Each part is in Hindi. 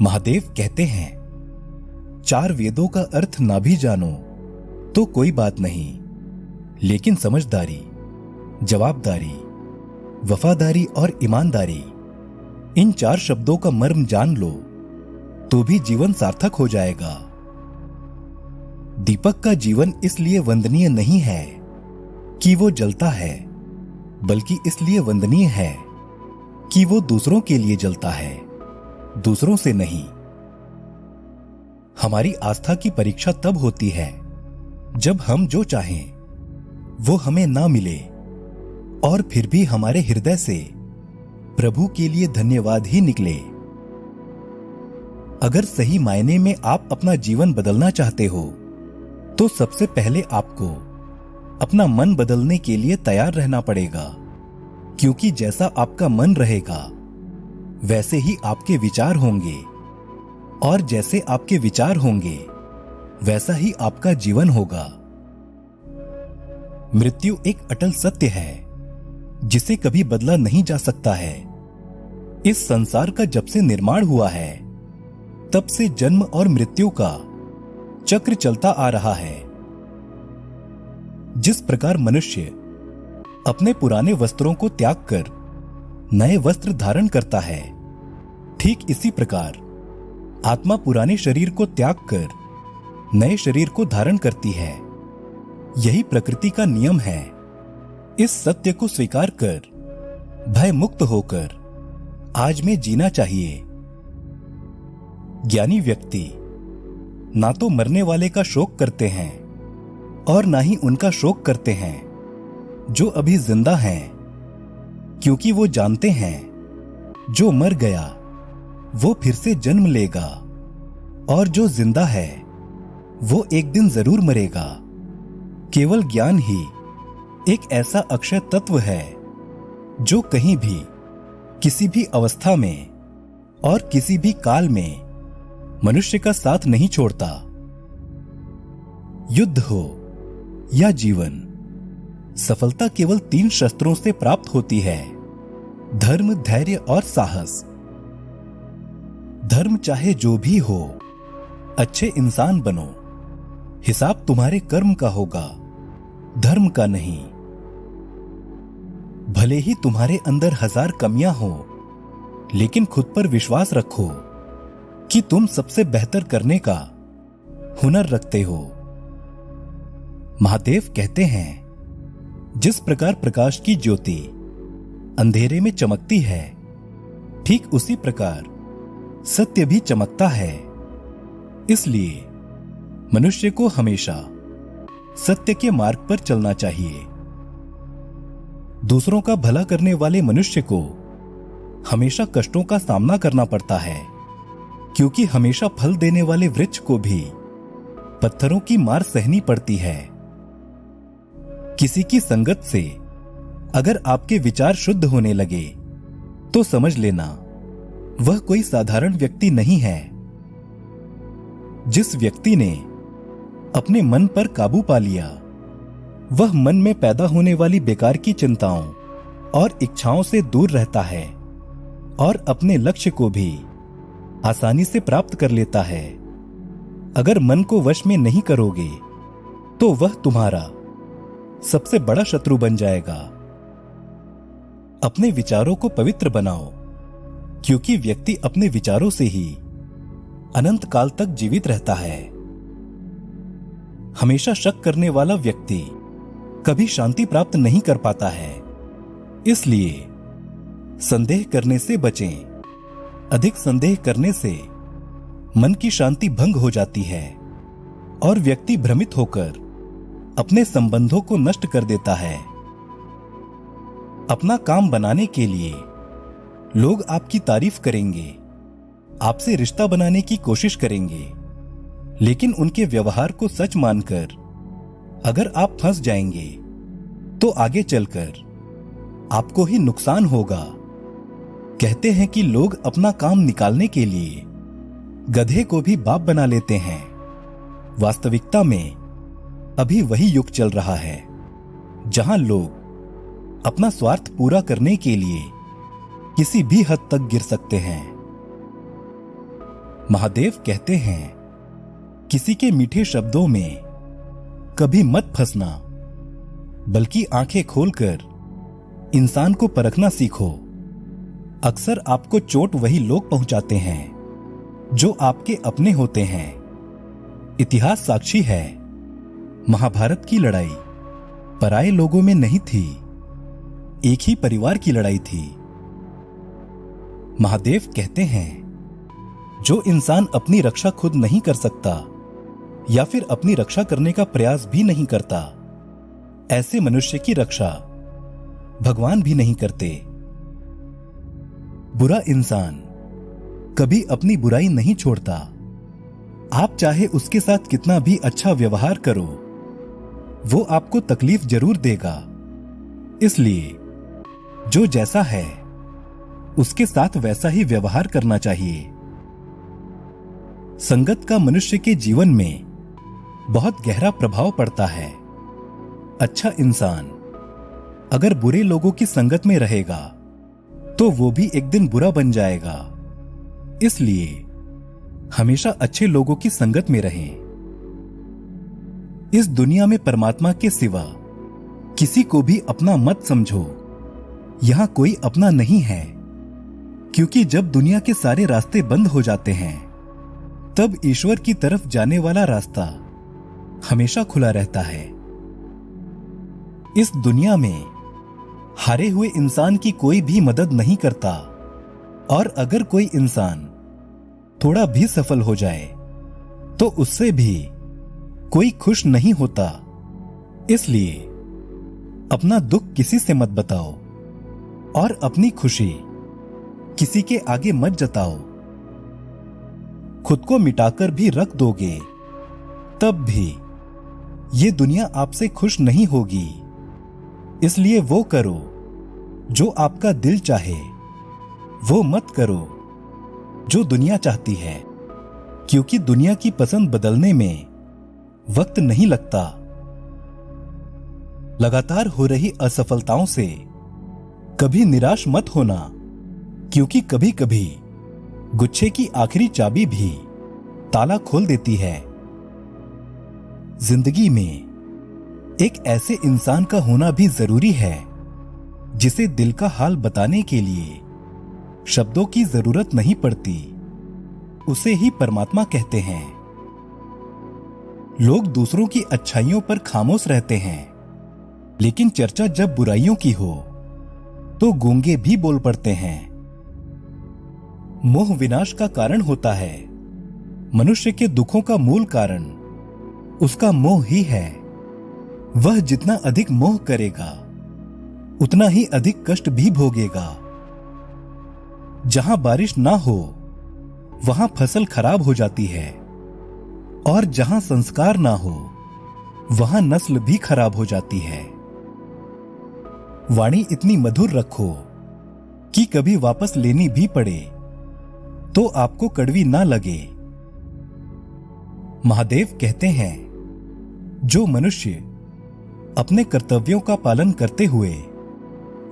महादेव कहते हैं, चार वेदों का अर्थ ना भी जानो तो कोई बात नहीं, लेकिन समझदारी, जवाबदारी, वफादारी और ईमानदारी, इन चार शब्दों का मर्म जान लो तो भी जीवन सार्थक हो जाएगा। दीपक का जीवन इसलिए वंदनीय नहीं है कि वो जलता है, बल्कि इसलिए वंदनीय है कि वो दूसरों के लिए जलता है, दूसरों से नहीं। हमारी आस्था की परीक्षा तब होती है जब हम जो चाहें वो हमें ना मिले और फिर भी हमारे हृदय से प्रभु के लिए धन्यवाद ही निकले। अगर सही मायने में आप अपना जीवन बदलना चाहते हो तो सबसे पहले आपको अपना मन बदलने के लिए तैयार रहना पड़ेगा, क्योंकि जैसा आपका मन रहेगा वैसे ही आपके विचार होंगे, और जैसे आपके विचार होंगे वैसा ही आपका जीवन होगा। मृत्यु एक अटल सत्य है जिसे कभी बदला नहीं जा सकता है। इस संसार का जब से निर्माण हुआ है तब से जन्म और मृत्यु का चक्र चलता आ रहा है। जिस प्रकार मनुष्य अपने पुराने वस्त्रों को त्याग कर नए वस्त्र धारण करता है, ठीक इसी प्रकार आत्मा पुराने शरीर को त्याग कर नए शरीर को धारण करती है। यही प्रकृति का नियम है। इस सत्य को स्वीकार कर भय मुक्त होकर आज में जीना चाहिए। ज्ञानी व्यक्ति ना तो मरने वाले का शोक करते हैं और ना ही उनका शोक करते हैं जो अभी जिंदा हैं, क्योंकि वो जानते हैं जो मर गया वो फिर से जन्म लेगा और जो जिंदा है वो एक दिन जरूर मरेगा। केवल ज्ञान ही एक ऐसा अक्षय तत्व है जो कहीं भी, किसी भी अवस्था में और किसी भी काल में मनुष्य का साथ नहीं छोड़ता। युद्ध हो या जीवन, सफलता केवल 3 शस्त्रों से प्राप्त होती है: धर्म, धैर्य और साहस। धर्म चाहे जो भी हो, अच्छे इंसान बनो। हिसाब तुम्हारे कर्म का होगा, धर्म का नहीं। भले ही तुम्हारे अंदर 1000 कमियां हो, लेकिन खुद पर विश्वास रखो कि तुम सबसे बेहतर करने का हुनर रखते हो। महादेव कहते हैं, जिस प्रकार प्रकाश की ज्योति अंधेरे में चमकती है, ठीक उसी प्रकार सत्य भी चमकता है। इसलिए मनुष्य को हमेशा सत्य के मार्ग पर चलना चाहिए। दूसरों का भला करने वाले मनुष्य को हमेशा कष्टों का सामना करना पड़ता है, क्योंकि हमेशा फल देने वाले वृक्ष को भी पत्थरों की मार सहनी पड़ती है। किसी की संगत से अगर आपके विचार शुद्ध होने लगे तो समझ लेना वह कोई साधारण व्यक्ति नहीं है। जिस व्यक्ति ने अपने मन पर काबू पा लिया, वह मन में पैदा होने वाली बेकार की चिंताओं और इच्छाओं से दूर रहता है और अपने लक्ष्य को भी आसानी से प्राप्त कर लेता है। अगर मन को वश में नहीं करोगे तो वह तुम्हारा सबसे बड़ा शत्रु बन जाएगा। अपने विचारों को पवित्र बनाओ, क्योंकि व्यक्ति अपने विचारों से ही अनंत काल तक जीवित रहता है। हमेशा शक करने वाला व्यक्ति कभी शांति प्राप्त नहीं कर पाता है। इसलिए संदेह करने से बचें। अधिक संदेह करने से मन की शांति भंग हो जाती है और व्यक्ति भ्रमित होकर अपने संबंधों को नष्ट कर देता है। अपना काम बनाने के लिए लोग आपकी तारीफ करेंगे, आपसे रिश्ता बनाने की कोशिश करेंगे, लेकिन उनके व्यवहार को सच मानकर अगर आप फंस जाएंगे तो आगे चलकर आपको ही नुकसान होगा। कहते हैं कि लोग अपना काम निकालने के लिए गधे को भी बाप बना लेते हैं। वास्तविकता में अभी वही युग चल रहा है जहां लोग अपना स्वार्थ पूरा करने के लिए किसी भी हद तक गिर सकते हैं। महादेव कहते हैं, किसी के मीठे शब्दों में कभी मत फंसना, बल्कि आंखें खोलकर इंसान को परखना सीखो। अक्सर आपको चोट वही लोग पहुंचाते हैं जो आपके अपने होते हैं। इतिहास साक्षी है, महाभारत की लड़ाई पराये लोगों में नहीं थी, एक ही परिवार की लड़ाई थी। महादेव कहते हैं, जो इंसान अपनी रक्षा खुद नहीं कर सकता या फिर अपनी रक्षा करने का प्रयास भी नहीं करता, ऐसे मनुष्य की रक्षा भगवान भी नहीं करते। बुरा इंसान कभी अपनी बुराई नहीं छोड़ता। आप चाहे उसके साथ कितना भी अच्छा व्यवहार करो, वो आपको तकलीफ जरूर देगा। इसलिए जो जैसा है उसके साथ वैसा ही व्यवहार करना चाहिए। संगत का मनुष्य के जीवन में बहुत गहरा प्रभाव पड़ता है। अच्छा इंसान अगर बुरे लोगों की संगत में रहेगा तो वो भी एक दिन बुरा बन जाएगा। इसलिए हमेशा अच्छे लोगों की संगत में रहें। इस दुनिया में परमात्मा के सिवा किसी को भी अपना मत समझो। यहां कोई अपना नहीं है, क्योंकि जब दुनिया के सारे रास्ते बंद हो जाते हैं तब ईश्वर की तरफ जाने वाला रास्ता हमेशा खुला रहता है। इस दुनिया में हारे हुए इंसान की कोई भी मदद नहीं करता, और अगर कोई इंसान थोड़ा भी सफल हो जाए तो उससे भी कोई खुश नहीं होता। इसलिए अपना दुख किसी से मत बताओ और अपनी खुशी किसी के आगे मत जताओ। खुद को मिटाकर भी रख दोगे तब भी ये दुनिया आपसे खुश नहीं होगी। इसलिए वो करो जो आपका दिल चाहे, वो मत करो जो दुनिया चाहती है, क्योंकि दुनिया की पसंद बदलने में वक्त नहीं लगता। लगातार हो रही असफलताओं से कभी निराश मत होना, क्योंकि कभी कभी गुच्छे की आखिरी चाबी भी ताला खोल देती है। जिंदगी में एक ऐसे इंसान का होना भी जरूरी है जिसे दिल का हाल बताने के लिए शब्दों की जरूरत नहीं पड़ती। उसे ही परमात्मा कहते हैं। लोग दूसरों की अच्छाइयों पर खामोश रहते हैं, लेकिन चर्चा जब बुराइयों की हो तो गूंगे भी बोल पड़ते हैं। मोह विनाश का कारण होता है। मनुष्य के दुखों का मूल कारण उसका मोह ही है। वह जितना अधिक मोह करेगा उतना ही अधिक कष्ट भी भोगेगा। जहां बारिश ना हो वहां फसल खराब हो जाती है, और जहां संस्कार ना हो वहां नस्ल भी खराब हो जाती है। वाणी इतनी मधुर रखो कि कभी वापस लेनी भी पड़े तो आपको कड़वी ना लगे। महादेव कहते हैं, जो मनुष्य अपने कर्तव्यों का पालन करते हुए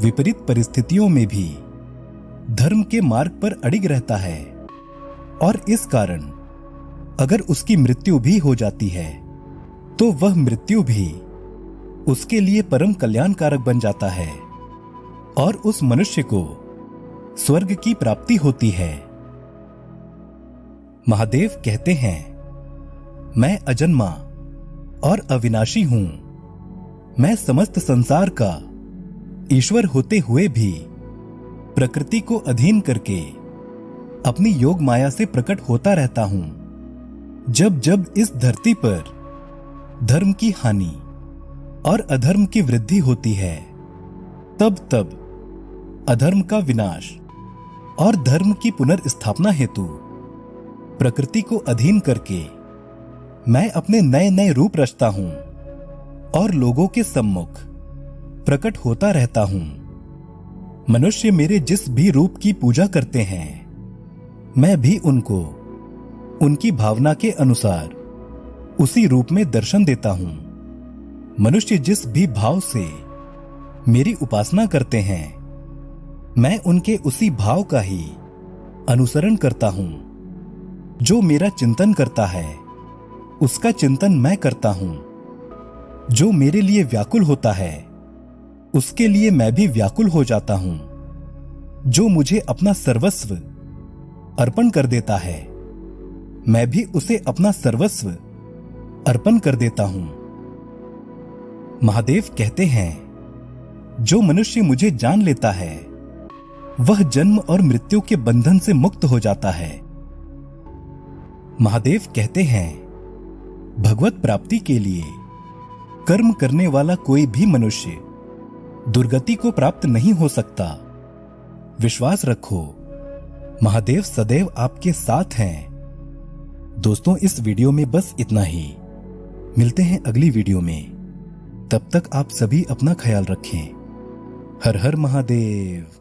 विपरीत परिस्थितियों में भी धर्म के मार्ग पर अडिग रहता है, और इस कारण अगर उसकी मृत्यु भी हो जाती है तो वह मृत्यु भी उसके लिए परम कल्याणकारक बन जाता है, और उस मनुष्य को स्वर्ग की प्राप्ति होती है। महादेव कहते हैं, मैं अजन्मा और अविनाशी हूं। मैं समस्त संसार का ईश्वर होते हुए भी प्रकृति को अधीन करके अपनी योग माया से प्रकट होता रहता हूं। जब जब इस धरती पर धर्म की हानि और अधर्म की वृद्धि होती है, तब तब अधर्म का विनाश और धर्म की पुनर्स्थापना हेतु प्रकृति को अधीन करके मैं अपने नए नए रूप रचता हूं और लोगों के सम्मुख प्रकट होता रहता हूं। मनुष्य मेरे जिस भी रूप की पूजा करते हैं, मैं भी उनको उनकी भावना के अनुसार उसी रूप में दर्शन देता हूं। मनुष्य जिस भी भाव से मेरी उपासना करते हैं, मैं उनके उसी भाव का ही अनुसरण करता हूं। जो मेरा चिंतन करता है उसका चिंतन मैं करता हूं। जो मेरे लिए व्याकुल होता है उसके लिए मैं भी व्याकुल हो जाता हूं। जो मुझे अपना सर्वस्व अर्पण कर देता है मैं भी उसे अपना सर्वस्व अर्पण कर देता हूं। महादेव कहते हैं, जो मनुष्य मुझे जान लेता है वह जन्म और मृत्यु के बंधन से मुक्त हो जाता है। महादेव कहते हैं, भगवत प्राप्ति के लिए कर्म करने वाला कोई भी मनुष्य दुर्गति को प्राप्त नहीं हो सकता। विश्वास रखो, महादेव सदैव आपके साथ हैं। दोस्तों, इस वीडियो में बस इतना ही। मिलते हैं अगली वीडियो में। तब तक आप सभी अपना ख्याल रखें। हर हर महादेव।